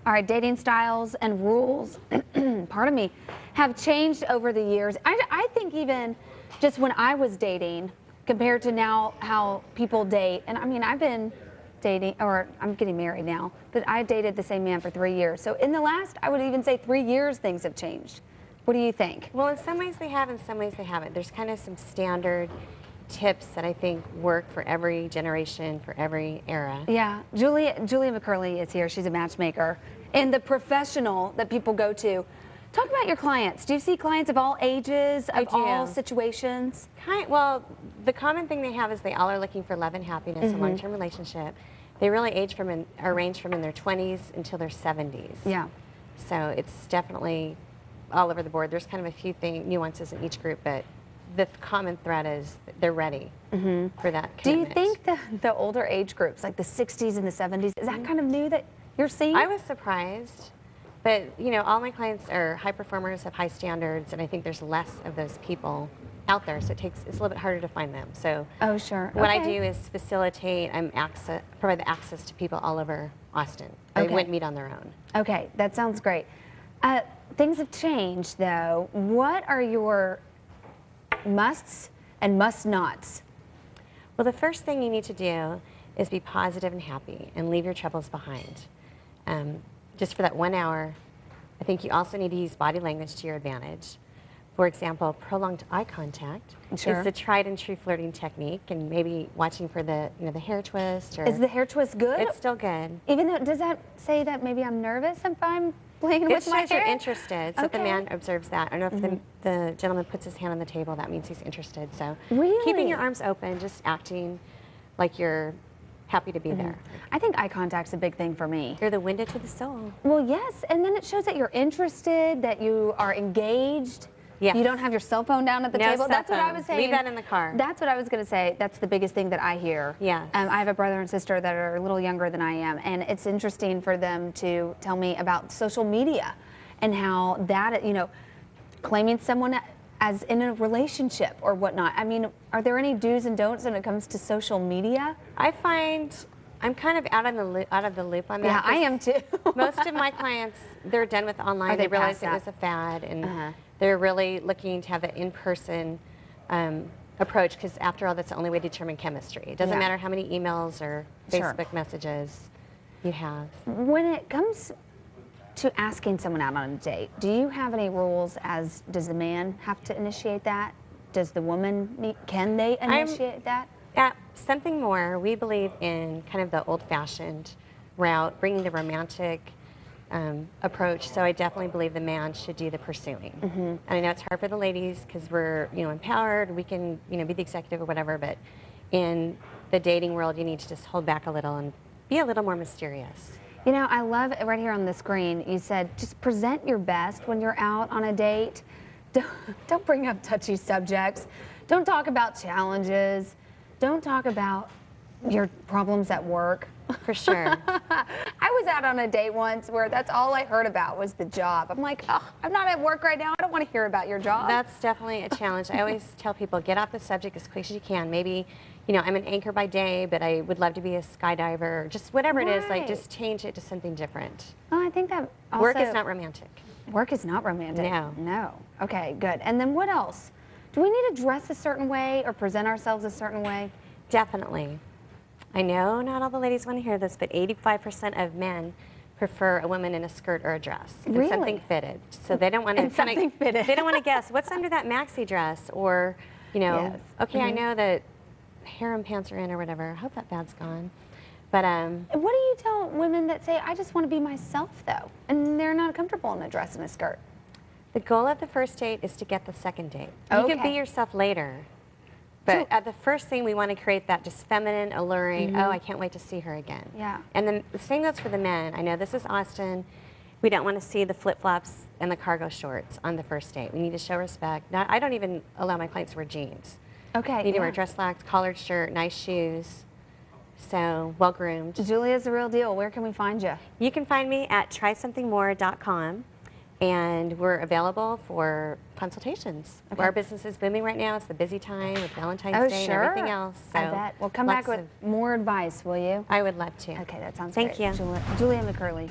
All right, dating styles and rules, pardon me, have changed over the years. I think even just when I was dating compared to now how people date, and I mean, I've been dating, or I'm getting married now, but I dated the same man for 3 years. So in the last, I would even say 3 years, things have changed. What do you think? Well, in some ways they have, in some ways they haven't. There's kind of some standard tips that I think work for every generation, for every era. Yeah, Julia McCurley is here. She's a matchmaker and the professional that people go to. Talk about your clients. Do you see clients of all ages, of all situations? Well, the common thing they have is they all are looking for love and happiness, a long-term relationship. They really range from in their 20s until their 70s. Yeah. So it's definitely all over the board. There's kind of a few nuances in each group, but the common thread is they're ready for that commitment. Do you think the older age groups, like the 60s and the 70s, is that kind of new that you're seeing? I was surprised. But, you know, all my clients are high performers, have high standards, and I think there's less of those people out there, so it's a little bit harder to find them. So what I do is facilitate, provide the access to people all over Austin. They wouldn't meet on their own. Okay, that sounds great. Things have changed, though. What are your musts and must-nots? Well, the first thing you need to do is be positive and happy and leave your troubles behind. Just for that 1 hour, I think you also need to use body language to your advantage. For example, prolonged eye contact is the tried and true flirting technique, and maybe watching for the hair twist. Is the hair twist good? It's still good. Even though, does that say that maybe I'm nervous if I'm playing with my hair? It shows you're interested, so the man observes that. I don't know if the gentleman puts his hand on the table, that means he's interested. So keeping your arms open, just acting like you're happy to be there. I think eye contact's a big thing for me. You're the window to the soul. Well, yes, and then it shows that you're interested, that you are engaged. Yes. You don't have your cell phone down at the table. That's what I was saying. Leave that in the car. That's what I was going to say. That's the biggest thing that I hear. Yes. I have a brother and sister that are a little younger than I am, and it's interesting for them to tell me about social media and how that, claiming someone as in a relationship or whatnot. I mean, are there any do's and don'ts when it comes to social media? I find I'm kind of out of the loop on that. Yeah, I am too. Most of my clients, they're done with online. They realize it was a fad, and they're really looking to have an in-person approach, because after all, that's the only way to determine chemistry. It doesn't matter how many emails or Facebook messages you have. When it comes to asking someone out on a date, do you have any rules? Does the man have to initiate that? Does the woman can they initiate that? Something more. We believe in kind of the old-fashioned route, bringing the romantic approach. So I definitely believe the man should do the pursuing. And I know it's hard for the ladies because we're empowered. We can be the executive or whatever. But in the dating world, you need to just hold back a little and be a little more mysterious. I love it right here on the screen. You said just present your best when you're out on a date. Don't bring up touchy subjects. Don't talk about challenges. Don't talk about your problems at work. For sure. I was out on a date once where that's all I heard about was the job. I'm like, oh, I'm not at work right now. I don't want to hear about your job. That's definitely a challenge. I always tell people, get off the subject as quick as you can. Maybe, I'm an anchor by day, but I would love to be a skydiver. Just whatever it is, like just change it to something different. Oh, I think that also, work is not romantic. Work is not romantic. No. No. Okay, good. And then what else? Do we need to dress a certain way or present ourselves a certain way? Definitely. I know not all the ladies want to hear this, but 85% of men prefer a woman in a skirt or a dress. Really? And something fitted. So they don't want to they don't want to guess what's under that maxi dress, or okay, I know that harem pants are in or whatever. I hope that bad's gone. But what do you tell women that say, I just want to be myself though, and they're not comfortable in a dress and a skirt? The goal of the first date is to get the second date. You can be yourself later. But at the first thing, we want to create that just feminine, alluring, oh, I can't wait to see her again. Yeah. And then the same goes for the men. I know this is Austin. We don't want to see the flip-flops and the cargo shorts on the first date. We need to show respect. Now, I don't even allow my clients to wear jeans. Okay. You need to wear dress slacks, collared shirt, nice shoes. So, well-groomed. Julia's the real deal. Where can we find you? You can find me at trysomethingmore.com. And we're available for consultations. Okay. Our business is booming right now. It's the busy time with Valentine's Day and everything else. So I bet. Well, come back with more advice, will you? I would love to. Okay, that sounds great. Thank you. Julia McCurley.